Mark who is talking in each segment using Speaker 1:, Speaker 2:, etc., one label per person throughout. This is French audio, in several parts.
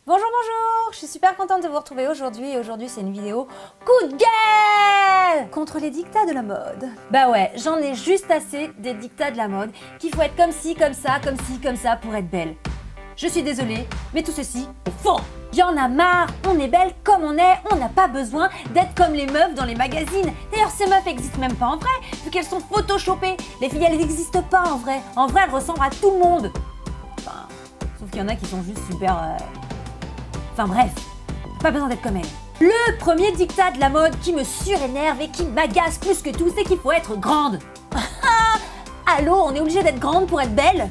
Speaker 1: Bonjour, bonjour, je suis super contente de vous retrouver aujourd'hui et aujourd'hui c'est une vidéo coup de gueule contre les dictats de la mode. Bah ouais, j'en ai juste assez des dictats de la mode qu'il faut être comme ci, comme ça, comme ci, comme ça pour être belle. Je suis désolée, mais tout ceci est faux. Y en a marre, on est belle comme on n'a pas besoin d'être comme les meufs dans les magazines. D'ailleurs ces meufs n'existent même pas en vrai, vu qu'elles sont photoshopées. Les filles elles n'existent pas en vrai elles ressemblent à tout le monde. Enfin, sauf qu'il y en a qui sont juste super... Enfin bref, pas besoin d'être comme elle. Le premier dictat de la mode qui me surénerve et qui m'agace plus que tout, c'est qu'il faut être grande. Allô, on est obligé d'être grande pour être belle?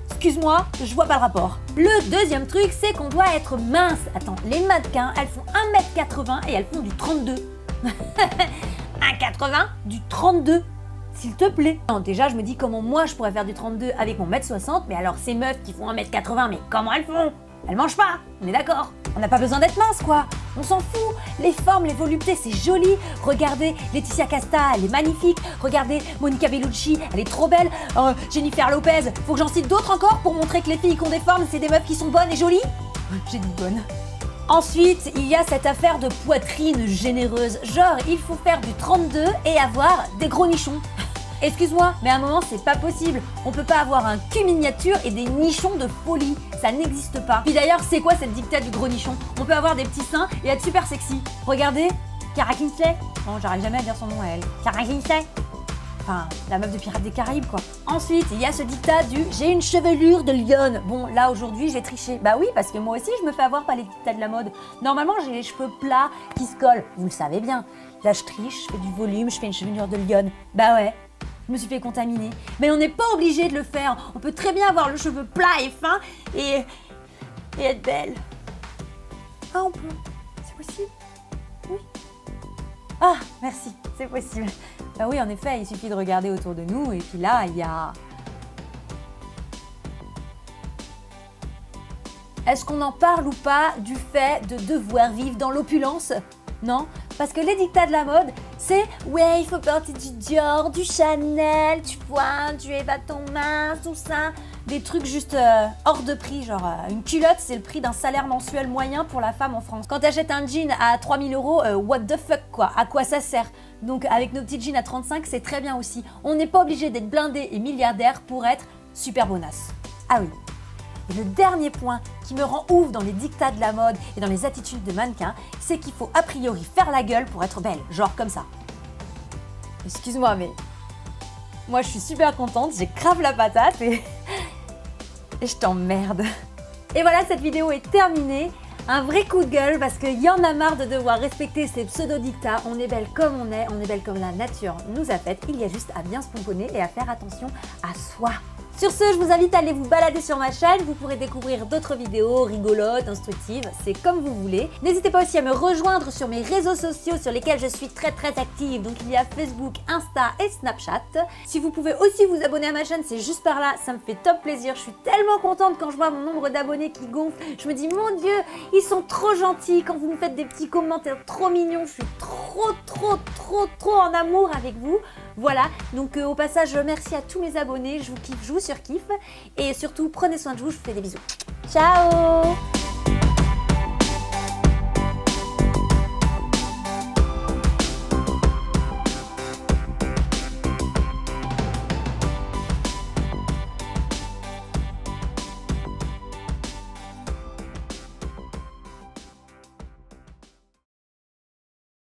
Speaker 1: Excuse-moi, je vois pas le rapport. Le deuxième truc, c'est qu'on doit être mince. Attends, les mannequins, elles font 1m80 et elles font du 32. 1m80, du 32. S'il te plaît. Non, déjà, je me dis comment moi je pourrais faire du 32 avec mon 1m60, mais alors ces meufs qui font 1m80, mais comment elles font? Elles mangent pas, on est d'accord. On n'a pas besoin d'être mince, quoi. On s'en fout. Les formes, les voluptés, c'est joli. Regardez Laetitia Casta, elle est magnifique. Regardez Monica Bellucci, elle est trop belle. Jennifer Lopez, faut que j'en cite d'autres encore pour montrer que les filles qui ont des formes, c'est des meufs qui sont bonnes et jolies. J'ai dit bonne. Ensuite, il y a cette affaire de poitrine généreuse. Genre, il faut faire du 32 et avoir des gros nichons. Excuse-moi, mais à un moment, c'est pas possible. On peut pas avoir un cul miniature et des nichons de folie. Ça n'existe pas. Puis d'ailleurs, c'est quoi cette dictat du gros nichon? On peut avoir des petits seins et être super sexy. Regardez, Cara Kinsey. Bon, j'arrive jamais à dire son nom à elle. Cara Kinsey. Enfin, la meuf de Pirates des Caraïbes, quoi. Ensuite, il y a ce dictat du « j'ai une chevelure de lionne ». Bon, là, aujourd'hui, j'ai triché. Bah oui, parce que moi aussi, je me fais avoir par les dictats de la mode. Normalement, j'ai les cheveux plats qui se collent. Vous le savez bien. Là, je triche, je fais du volume, je fais une chevelure de lionne. Bah ouais. Je me suis fait contaminer. Mais on n'est pas obligé de le faire. On peut très bien avoir le cheveu plat et fin et être belle. Ah, on peut. C'est possible? Oui. Ah, merci. C'est possible. Bah oui, en effet, il suffit de regarder autour de nous et puis là, il y a... Est-ce qu'on en parle ou pas du fait de devoir vivre dans l'opulence? Non, parce que les dictats de la mode, c'est « ouais, il faut porter du Dior, du Chanel, tu vois, du Eva Thomas, tout ça ». Des trucs juste hors de prix, genre une culotte, c'est le prix d'un salaire mensuel moyen pour la femme en France. Quand tu achètes un jean à 3000 €, what the fuck quoi, à quoi ça sert? Donc avec nos petits jeans à 35, c'est très bien aussi. On n'est pas obligé d'être blindé et milliardaire pour être super bonasse. Ah oui. Et le dernier point qui me rend ouf dans les dictats de la mode et dans les attitudes de mannequins, c'est qu'il faut a priori faire la gueule pour être belle, genre comme ça. Excuse-moi, mais moi je suis super contente, j'ai grave la patate et je t'emmerde. Et voilà, cette vidéo est terminée. Un vrai coup de gueule parce qu'il y en a marre de devoir respecter ces pseudo-dictats. On est belle comme on est belle comme la nature nous a fait. Il y a juste à bien se pomponner et à faire attention à soi. Sur ce, je vous invite à aller vous balader sur ma chaîne, vous pourrez découvrir d'autres vidéos rigolotes, instructives, c'est comme vous voulez. N'hésitez pas aussi à me rejoindre sur mes réseaux sociaux sur lesquels je suis très active, donc il y a Facebook, Insta et Snapchat. Si vous pouvez aussi vous abonner à ma chaîne, c'est juste par là, ça me fait top plaisir. Je suis tellement contente quand je vois mon nombre d'abonnés qui gonfle. Je me dis, mon Dieu, ils sont trop gentils quand vous me faites des petits commentaires trop mignons. Je suis trop en amour avec vous. Voilà, donc au passage, merci à tous mes abonnés, je vous kiffe, je vous surkiffe et surtout prenez soin de vous, je vous fais des bisous. Ciao!